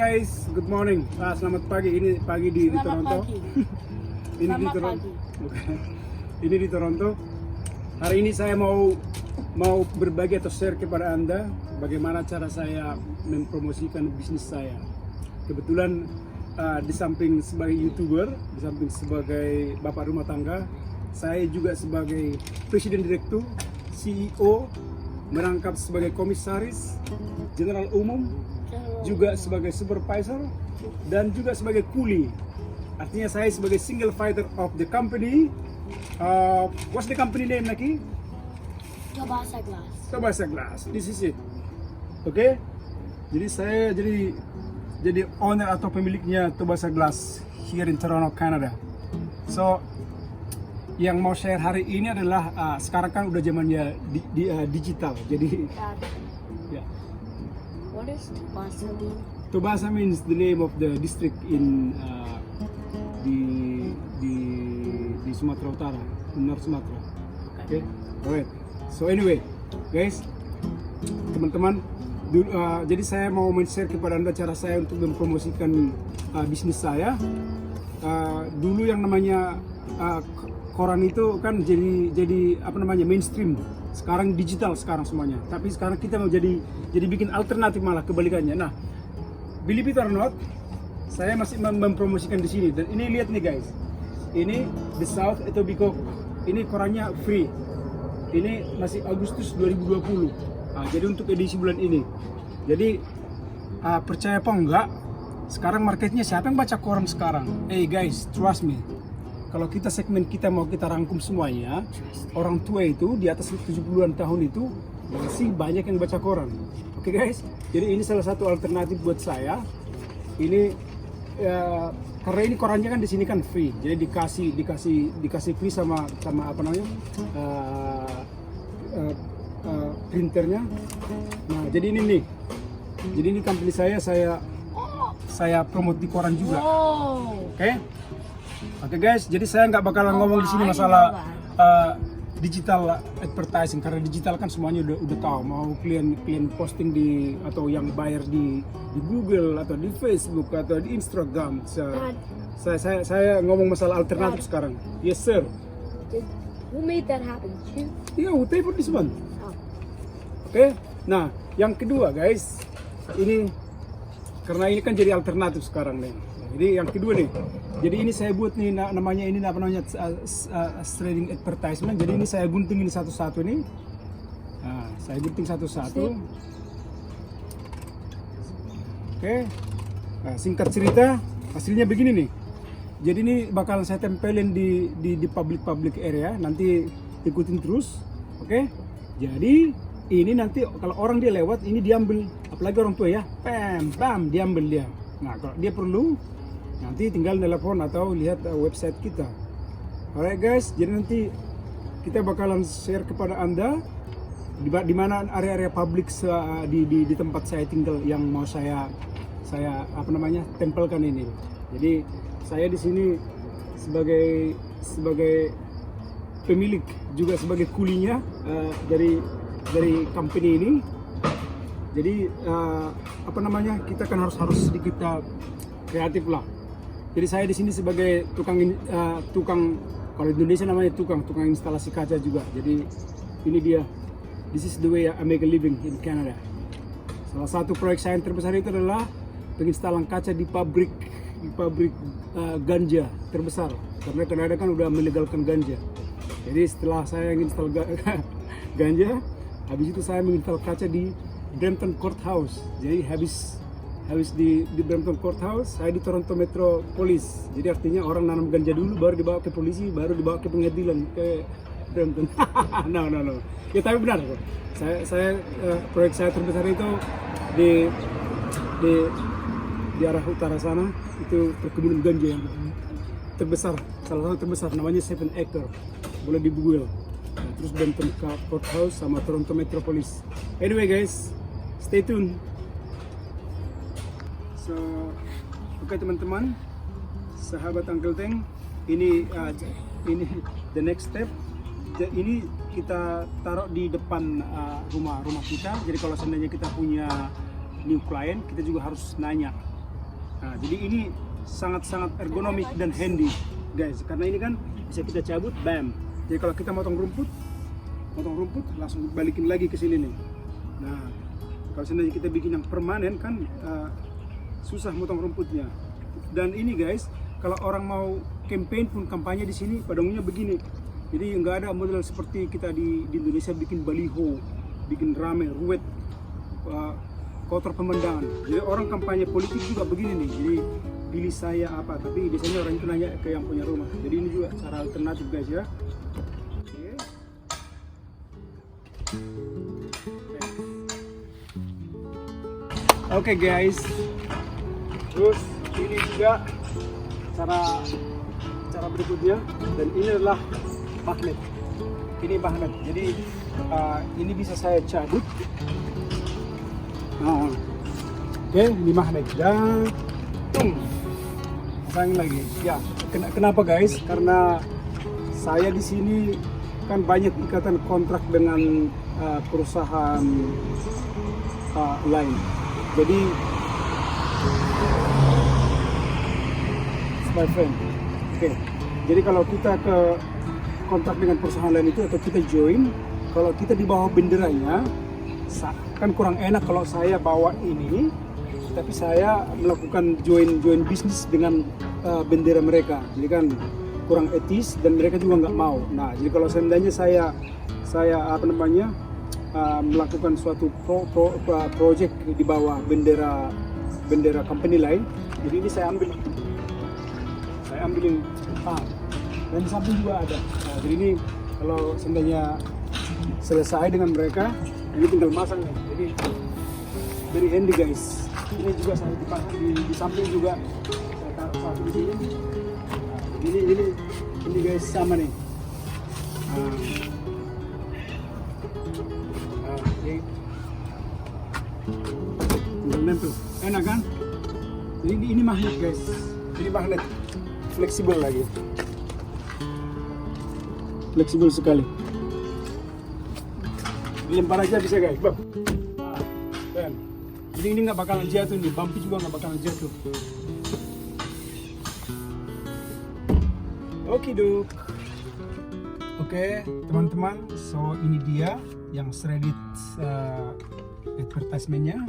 guys, good morning. Selamat pagi. Ini pagi di Toronto. Pagi. Ini di Selamat Toronto. pagi. Bukan. Ini di Toronto. Hari ini saya mau berbagi atau share kepada Anda bagaimana cara saya mempromosikan bisnis saya. Kebetulan di samping sebagai YouTuber, di samping sebagai bapak rumah tangga, saya juga sebagai Presiden Direktur, CEO, merangkap sebagai komisaris, general umum, juga sebagai supervisor, dan juga sebagai kuli. Artinya saya sebagai single fighter of the company. What's the company name, Naki? Tobasa Glass. Tobasa Glass. This is it. Oke? Jadi saya jadi owner atau pemiliknya Tobasa Glass here in Toronto, Canada. So, yang mau share hari ini adalah sekarang kan udah zamannya digital. Jadi Dad, ya. what is Tobasa mean? Tobasa means the name of the district in di Sumatera Utara, North Sumatera. Okay, alright. So anyway, guys, teman-teman, jadi saya mau men-share kepada Anda cara saya untuk mempromosikan bisnis saya. Dulu yang namanya koran itu kan jadi apa namanya mainstream. Sekarang digital semuanya. Tapi sekarang kita mau jadi bikin alternatif malah kebalikannya. Nah, believe it or not, saya masih mempromosikan di sini. Dan ini lihat nih guys, ini The South Etobicoke. Ini korannya free. Ini masih Agustus 2020. Jadi untuk edisi bulan ini. Jadi percaya apa enggak? Sekarang marketnya siapa yang baca koran sekarang? Hey guys, trust me. Kalau kita segmen kita mau kita rangkum semuanya, orang tua itu di atas 70-an tahun itu masih banyak yang baca koran. Oke guys, jadi ini salah satu alternatif buat saya. Ini karena ini korannya kan di sini kan free, jadi dikasih free sama apa namanya printernya. Nah jadi ini nih, jadi ini company saya promote di koran juga. Wow. Oke guys, jadi saya nggak bakalan ngomong di sini masalah digital advertising, karena digital kan semuanya udah tahu. Mau klien posting atau yang bayar di Google atau di Facebook atau di Instagram. Saya ngomong masalah alternatif sekarang. Yes sir. Who made that happen? You? Yeah, who pay for this one? Oh. Oke. Nah, yang kedua guys, ini karena ini kan jadi alternatif sekarang nih. Jadi yang kedua nih, jadi ini saya buat nih namanya trading advertisement. Jadi ini saya gunting ini satu-satu nih. Nah, saya gunting satu-satu. Oke. Nah, singkat cerita, hasilnya begini nih. Jadi ini bakal saya tempelin di public area. Nanti ikutin terus. Oke. Jadi ini nanti kalau orang dia lewat ini diambil, apalagi orang tua ya, bam diambil dia. Nah kalau dia perlu nanti tinggal telepon atau lihat website kita. Alright guys, jadi nanti kita bakalan share kepada Anda di mana area-area publik di tempat saya tinggal yang mau saya apa namanya tempelkan ini. Jadi saya di sini sebagai pemilik juga sebagai kulinya dari company ini. Jadi apa namanya, kita kan harus sedikit kreatif lah. Jadi saya di sini sebagai tukang kalau di Indonesia namanya tukang instalasi kaca juga. Jadi ini dia, this is the way I make a living in Canada. Salah satu proyek saya yang terbesar itu adalah penginstalan kaca di pabrik ganja terbesar. Karena Kanada kan udah melegalkan ganja. Jadi setelah saya install ganja, habis itu saya menginstal kaca di Brampton Courthouse. Jadi habis di Brampton Courthouse, saya di Toronto Metro Police. Jadi artinya orang nanam ganja dulu, baru dibawa ke polisi, baru dibawa ke pengadilan ke Brampton. No. Ya tapi benar kok. Saya proyek saya terbesar itu di arah utara sana, itu perkebunan ganja yang terbesar, salah satu terbesar, namanya 7 acre. Boleh di Google. Nah, terus Brampton Courthouse sama Toronto Metropolis. Anyway guys, stay tune. So, oke teman-teman, sahabat Uncle Teng, ini the next step. Ini kita taruh di depan rumah kita. Jadi kalau seandainya kita punya new client, kita juga harus nanya Nah, jadi ini sangat-sangat ergonomik dan handy, guys. Karena ini kan bisa kita cabut, bam. Jadi kalau kita motong rumput langsung balikin lagi ke sini nih. Nah, kalau seandainya kita bikin yang permanen kan susah motong rumputnya. Dan ini guys, kalau orang mau campaign pun kampanye di sini pada umumnya begini. Jadi nggak ada model seperti kita di Indonesia bikin baliho, bikin rame, ruwet, kotor pemandangan. Jadi orang kampanye politik juga begini nih. Jadi pilih saya apa, tapi biasanya orang itu nanya ke yang punya rumah. Jadi ini juga cara alternatif guys ya. Oke guys, terus ini juga cara berikutnya, dan ini adalah magnet. Ini magnet, jadi ini bisa saya cabut. Nah, oke, ini magnet dan pasang lagi. Ya, kenapa guys? Karena saya di sini kan banyak ikatan kontrak dengan perusahaan lain. Jadi, my friend. Oke. Jadi kalau kita ke kontrak dengan perusahaan lain itu atau kita join, kalau kita di bawah benderanya, kan kurang enak kalau saya bawa ini, tapi saya melakukan join bisnis dengan bendera mereka. Jadi kan kurang etis dan mereka juga nggak mau. Nah, jadi kalau seandainya saya melakukan suatu project di bawah bendera company lain, jadi ini saya ambilin dan di samping juga ada. Nah, jadi ini kalau seandainya selesai dengan mereka, ini tinggal masang nih. Jadi very handy guys. Ini juga saya dipasang di samping juga, saya taruh satu di sini. Nah, ini guys sama nih. Tinggal nempel, enak kan? Jadi ini magnet guys. Ini magnet fleksibel lagi, fleksibel sekali. Dilempar aja bisa guys, bang. Dan jadi ini nggak bakalan jatuh nih, bumpy juga nggak bakalan jatuh. Oke duk. Oke teman-teman, so ini dia yang shredded advertisement-nya.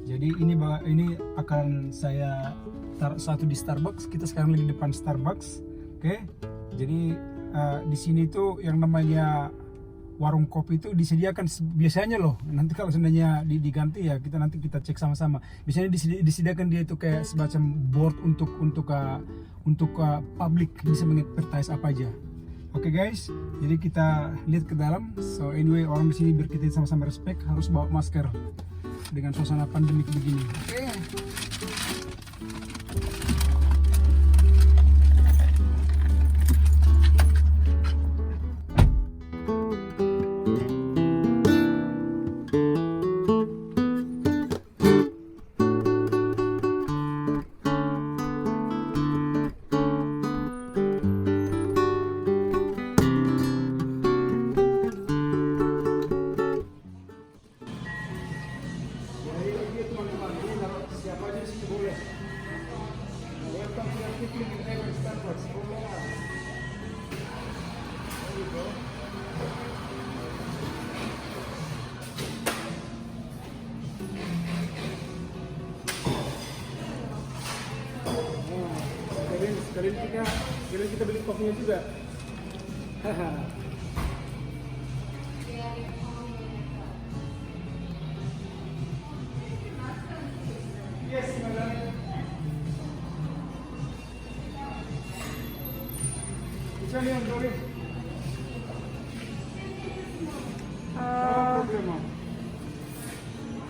Jadi ini akan saya taruh satu di Starbucks. Kita sekarang lagi di depan Starbucks. Oke. Jadi di sini tuh yang namanya warung kopi itu disediakan biasanya loh. Nanti kalau seandainya diganti ya nanti kita cek sama-sama. Biasanya disediakan dia itu kayak semacam board untuk publik bisa mengadvertise apa aja. Oke guys, jadi kita lihat ke dalam. So anyway, orang di sini biar kita sama-sama respect harus bawa masker dengan suasana pandemik begini. Oke. Sekalian kita beli kopinya juga. Haha. Yes, madam. Which one you want,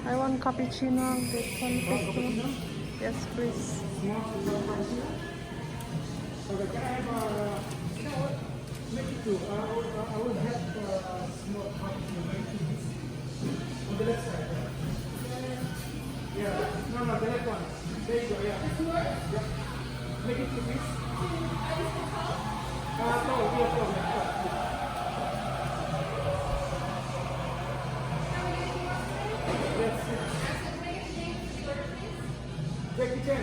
I want cappuccino, this one cappuccino. Yes, please. Okay, can I have you know what? Make it two. I would have small cappuccino, make it this. On the left side. Yeah, no, the left one. There you go, yeah. Yeah. Make it two piece. No, yeah. Yes. Jackie Chan.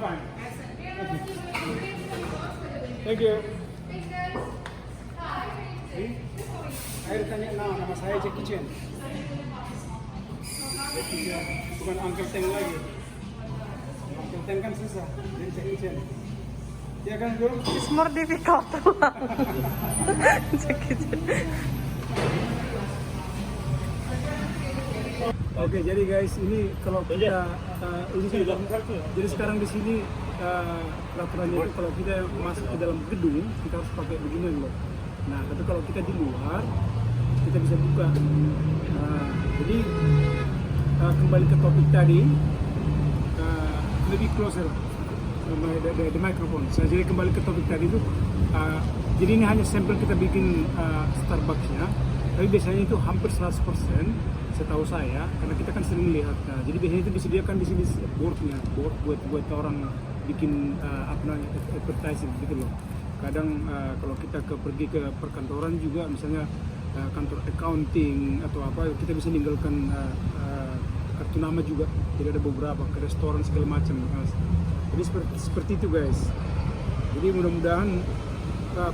fine. Thank you. Air tanya nama saya Jackie Chan. Bukan Uncle Teng lagi. Uncle Teng kan susah, jadi Jackie Chan. Ya kan bro? It's more difficult. Jackie Chan. Oke, jadi guys, ini kalau kita jadi sekarang di sini peraturannya itu kalau kita masuk ke dalam gedung kita harus pakai beginian loh. Nah, tapi kalau kita di luar kita bisa buka. Nah, jadi kembali ke topik tadi, lebih closer the microphone. Saya jadi kembali ke topik tadi itu, jadi ini hanya sampel kita bikin Starbucksnya, tapi biasanya itu hampir 100%. Setahu saya, karena kita kan sering lihat, jadi biasanya itu disediakan di sini board buat orang bikin advertising gitu loh. Kadang kalau kita pergi ke perkantoran juga, misalnya kantor accounting atau apa, kita bisa ninggalkan kartu nama juga. Jadi ada beberapa ke restoran segala macam. Jadi seperti itu guys. Jadi mudah-mudahan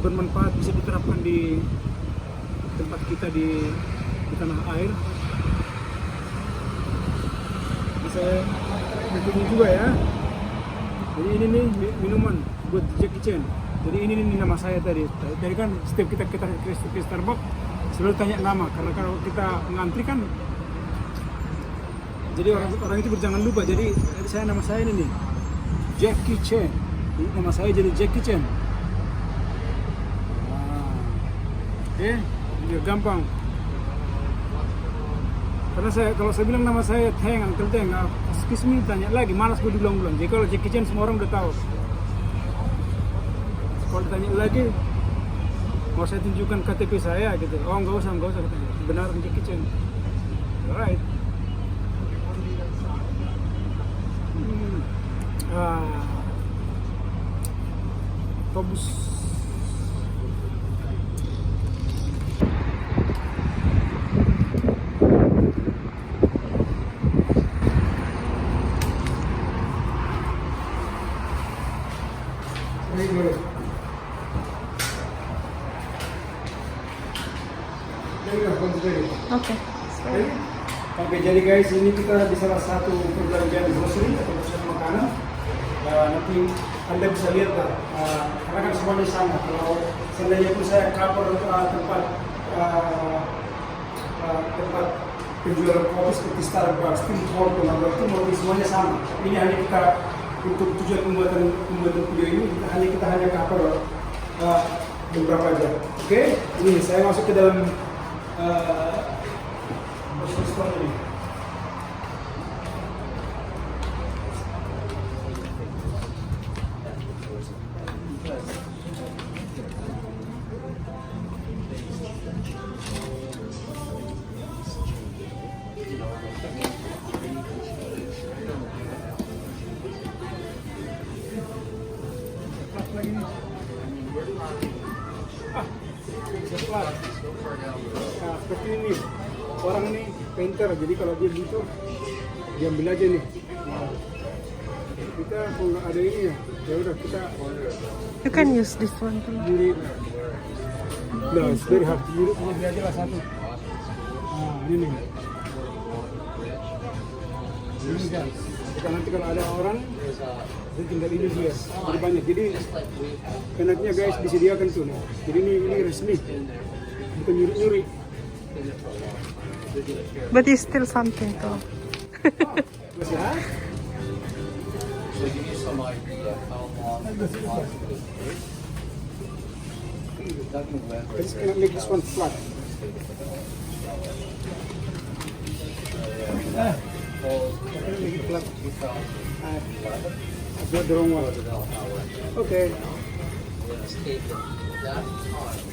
bermanfaat, bisa diterapkan di tempat kita di tanah air. Saya bikin juga ya. Jadi ini nih minuman buat Jackie Chan. Jadi ini nama saya tadi. Tadi kan setiap kita ke Starbucks selalu tanya nama, karena kalau kita ngantri kan, jadi orang itu berjangan lupa. Jadi nama saya ini nih Jackie Chan. Jadi nama saya jadi Jackie Chan. Oke, biar gampang. Karena kalau saya bilang nama saya Teng, Uncle Teng, excuse me, tanya lagi, malas gue diulang-ulang. Jadi kalau Jackie Chan semua orang udah tahu. Kalau ditanya lagi, mau saya tunjukkan KTP saya gitu. Oh nggak usah katanya. Benar Jackie Chan. Alright. Tobus. Okay. Oke, jadi guys, ini kita di salah satu perbelanjaan grocery atau pusat makanan. Nanti Anda bisa lihat lah, karena kan semuanya sama. Kalau seandainya pun saya cover tempat penjualan kopi seperti Starbucks, Tim Hortons, itu mungkin semuanya sama. Ini hanya kita untuk tujuan pembuatan video ini kita hanya cover beberapa aja. Oke, ini saya masuk ke dalam grocery store ini. Nah, seperti ini, orang ini painter, jadi kalau dia butuh, dia ambil aja nih. Nah, kita kalau nggak ada ini ya udah kita. You can use this one too. Juri, nah, it's very hard. Juri punya aja lah satu. Nah, ini nih. Ini guys, kita nanti kalau ada orang, dia tinggal ini dia. Jadi banyak. Jadi enaknya guys disediakan tuh nih. Jadi ini resmi. Bukan nyuri-nyuri. But it's still something too. Masih ada? So give you some idea how long the process takes. Nothing wet. I just cannot make this one flat. I cannot make it flat. I got the wrong one. Okay. It's taken that time.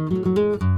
Thank you.